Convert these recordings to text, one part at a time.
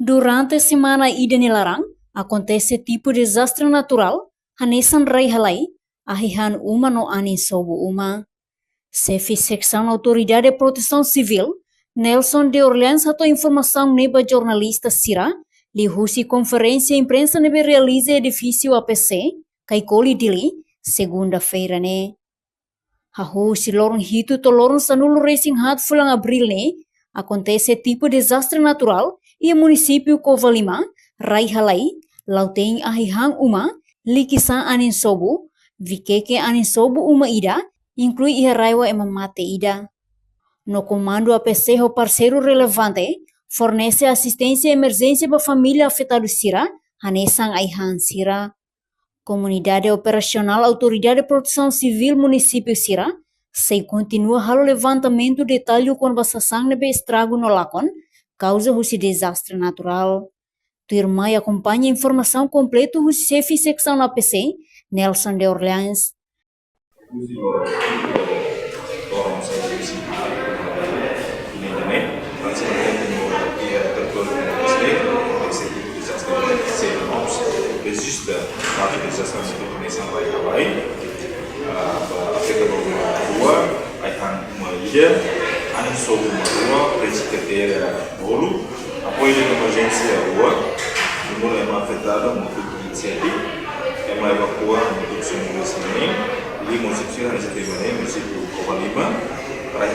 Durante a semana ida Nilarang, acontece tipo de desastre natural, hanesan rei halai, ahihan uma no anin sobo uma. Chefe Secção Autoridade de Proteção Civil, Nelson de Orleans atou informação neba jornalista Sira, li husi conferência imprensa nebe realiza edifício APC, kaikoli dili, segunda-feira ne. Hahusi lorong hitu to lorong sanulo racing hat fulang abril ne, acontece tipo de desastre natural e município Covalima, Rai Halai, Lauteng ahihang uma, likisan anin sobo, vikeke anin sobo uma ida, inclui iharaiwa emamate ida. No comando APC o parceiro relevante, fornece assistência e emergência para a família afetada Sira, hanesan aihan Sira. Comunidade Operacional Autoridade de Proteção Civil Município Sira, se continua halo levantamento detalhe com basasang nebe estrago no lakon, causa husi desastre natural. Turma acompanha a informação completa do chefe secção na APC, Nelson de Orleans. Existe parte da gestão de começar a vai afeta a rua, aí tá uma ilha, aí sobre uma rua, precipitadeira bolo, apoio de emergência a rua, o mundo é uma afetada, uma iniciativa, é uma evacuação, uma produção de vacina, e município nessa temporada, município Covalima, para ir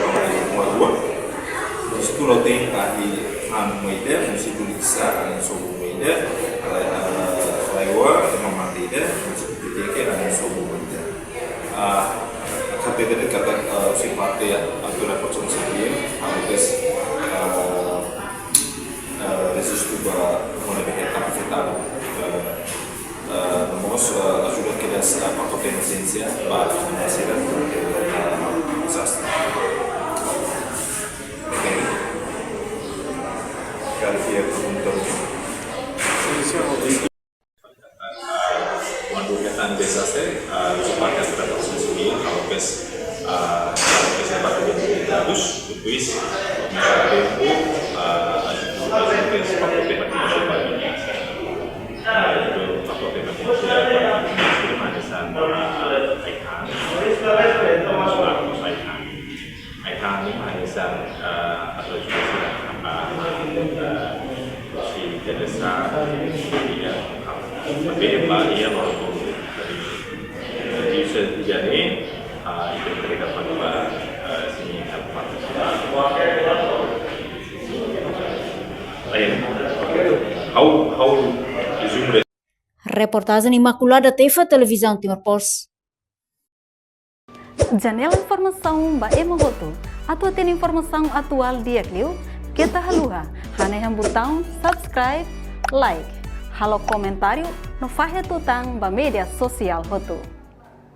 uma rua, isso não tem aí uma ideia, município de Kisar, sobre uma ideia, memang tidak seperti ada semua KPD kata sifatnya aturan personal sendiri harus resistir menebihkan afetar namos sudah kita pakai pensensia para menghasilkan desastre. Kalau dia beruntung desastre, supaya kita proses ini, kalau dapat lebih bagus, depois tempo, ajuda sepakai tema ini, itu pakai tema ini, manisan aikan ini manisan atau juga si desa tapi ia walaupun dari jadi itu mereka pada sini how resume. Reportagem Imaculada Tefa, Televisão Timor Post. Janela informação ba emogoto atau tem informação atual dia kliu kita haluha hane botão subscribe like halo comentário no fahe tutang ba media sosial hotu.